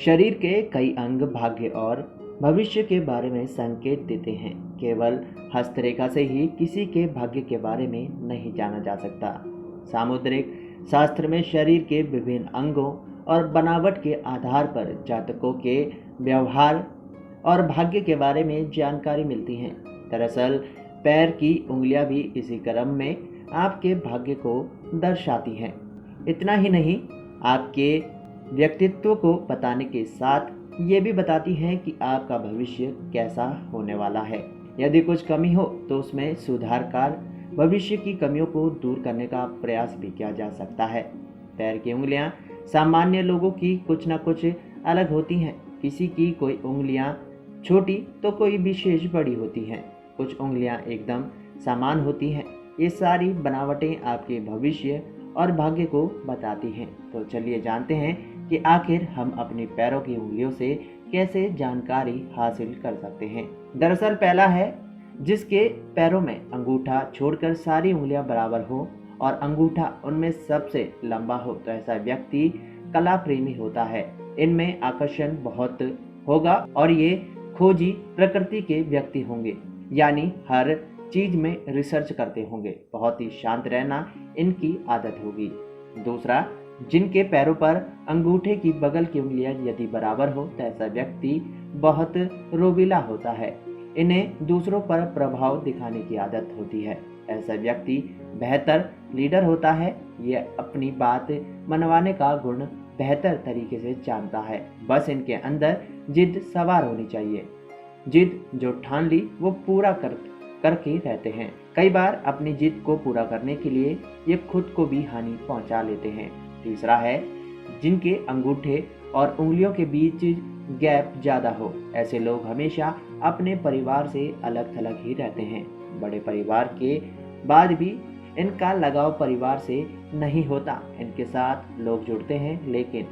शरीर के कई अंग भाग्य और भविष्य के बारे में संकेत देते हैं। केवल हस्तरेखा से ही किसी के भाग्य के बारे में नहीं जाना जा सकता। सामुद्रिक शास्त्र में शरीर के विभिन्न अंगों और बनावट के आधार पर जातकों के व्यवहार और भाग्य के बारे में जानकारी मिलती है। दरअसल पैर की उंगलियां भी इसी क्रम में आपके भाग्य को दर्शाती हैं। इतना ही नहीं, आपके व्यक्तित्व को बताने के साथ ये भी बताती हैं कि आपका भविष्य कैसा होने वाला है। यदि कुछ कमी हो तो उसमें सुधार कर भविष्य की कमियों को दूर करने का प्रयास भी किया जा सकता है। पैर की उंगलियां सामान्य लोगों की कुछ न कुछ अलग होती हैं। किसी की कोई उंगलियां छोटी तो कोई विशेष बड़ी होती हैं। कुछ उंगलियां एकदम समान होती हैं। ये सारी बनावटें आपके भविष्य और भाग्य को बताती हैं। तो चलिए जानते हैं कि आखिर हम अपने पैरों की उंगलियों से कैसे जानकारी हासिल कर सकते हैं। दरअसल पहला है, जिसके पैरों में अंगूठा छोड़कर सारी उंगलियां बराबर हो और अंगूठा उनमें सबसे लंबा हो तो ऐसा व्यक्ति कला प्रेमी होता है। इनमें आकर्षण बहुत होगा और ये खोजी प्रकृति के व्यक्ति होंगे, यानी हर चीज में रिसर्च करते होंगे। बहुत ही शांत रहना इनकी आदत होगी। दूसरा, जिनके पैरों पर अंगूठे की बगल की उंगलियां यदि बराबर हो तो ऐसा व्यक्ति बहुत रोबीला होता है। इन्हें दूसरों पर प्रभाव दिखाने की आदत होती है। ऐसा व्यक्ति बेहतर लीडर होता है। यह अपनी बात मनवाने का गुण बेहतर तरीके से जानता है। बस इनके अंदर जिद सवार होनी चाहिए। जिद जो ठान ली वो पूरा करके रहते हैं। कई बार अपनी जिद को पूरा करने के लिए ये खुद को भी हानि पहुंचा लेते हैं। तीसरा है, जिनके अंगूठे और उंगलियों के बीच गैप ज्यादा हो। ऐसे लोग हमेशा अपने परिवार से अलग थलग ही रहते हैं। बड़े परिवार के बाद भी इनका लगाव परिवार से नहीं होता। इनके साथ लोग जुड़ते हैं लेकिन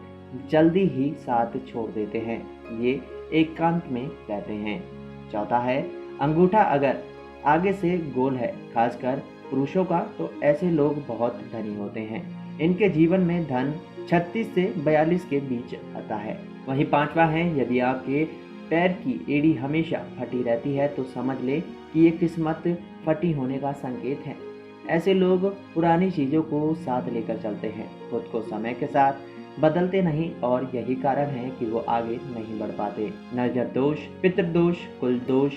जल्दी ही साथ छोड़ देते हैं। ये एकांत में रहते हैं। चौथा है, अंगूठा अगर आगे से गोल है, खासकर पुरुषों का, तो ऐसे लोग बहुत धनी होते हैं। इनके जीवन में धन 36 से 42 के बीच आता है। वहीं पांचवा है, यदि आपके पैर की एड़ी हमेशा फटी रहती है तो समझ ले कि ये किस्मत फटी होने का संकेत है। ऐसे लोग पुरानी चीजों को साथ लेकर चलते हैं, खुद को समय के साथ बदलते नहीं और यही कारण है कि वो आगे नहीं बढ़ पाते। नजर दोष, पितृदोष, कुल दोष,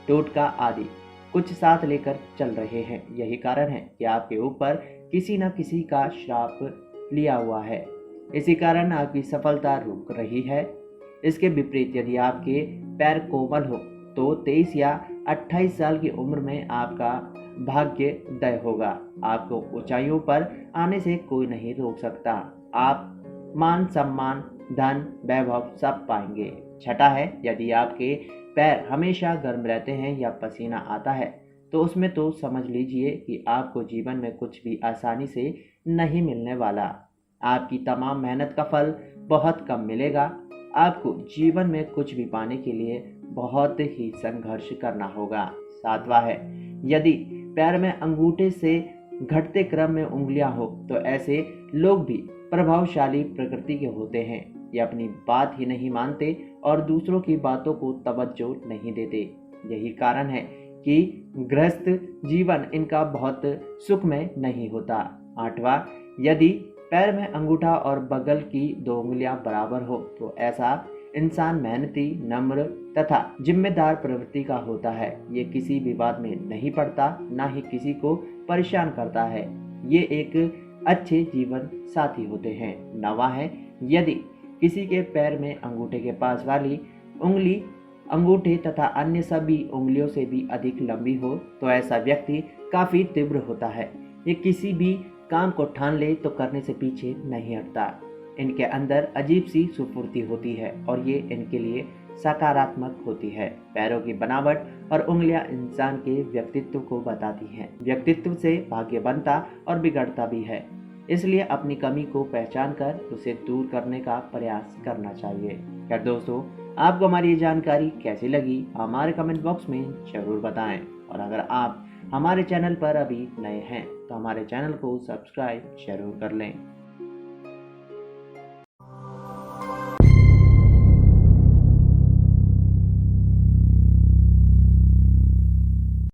टोटका आदि कुछ साथ लेकर चल रहे हैं। यही कारण है कि आपके ऊपर किसी न किसी का श्राप लिया हुआ है। इसी कारण आपकी सफलता रुक रही है। इसके विपरीत यदि आपके पैर कोमल हो तो 23 या 28 साल की उम्र में आपका भाग्योदय होगा। आपको ऊंचाइयों पर आने से कोई नहीं रोक सकता। आप मान सम्मान, धन, वैभव सब पाएंगे। छठा है, यदि आपके पैर हमेशा गर्म रहते हैं या पसीना आता है तो उसमें तो समझ लीजिए कि आपको जीवन में कुछ भी आसानी से नहीं मिलने वाला। आपकी तमाम मेहनत का फल बहुत कम मिलेगा। आपको जीवन में कुछ भी पाने के लिए बहुत ही संघर्ष करना होगा। सातवां है, यदि पैर में अंगूठे से घटते क्रम में उंगलियां हो तो ऐसे लोग भी प्रभावशाली प्रकृति के होते हैं। ये अपनी बात ही नहीं मानते और दूसरों की बातों को तवज्जो नहीं देते। यही कारण है कि गृहस्थ जीवन इनका बहुत सुखमय नहीं होता। आठवां, यदि पैर में अंगूठा और बगल की 2 उंगलियां बराबर हो तो ऐसा इंसान मेहनती, नम्र तथा जिम्मेदार प्रवृत्ति का होता है। ये किसी भी बात में नहीं पड़ता, ना ही किसी को परेशान करता है। ये एक अच्छे जीवन साथी होते हैं। नवा है, यदि किसी के पैर में अंगूठे के पास वाली उंगली अंगूठे तथा अन्य सभी उंगलियों से भी अधिक लंबी हो तो ऐसा व्यक्ति काफी तीव्र होता है। ये किसी भी काम को ठान ले तो करने से पीछे नहीं हटता। इनके अंदर अजीब सी सुफुर्ती होती है और ये इनके लिए सकारात्मक होती है। पैरों की बनावट और उंगलियां इंसान के व्यक्तित्व को बताती हैं। व्यक्तित्व से भाग्य बनता और बिगड़ता भी है। इसलिए अपनी कमी को पहचान कर उसे दूर करने का प्रयास करना चाहिए। खैर दोस्तों, आपको हमारी ये जानकारी कैसी लगी हमारे कमेंट बॉक्स में जरूर बताएं। और अगर आप हमारे चैनल पर अभी नए हैं तो हमारे चैनल को सब्सक्राइब जरूर कर लें।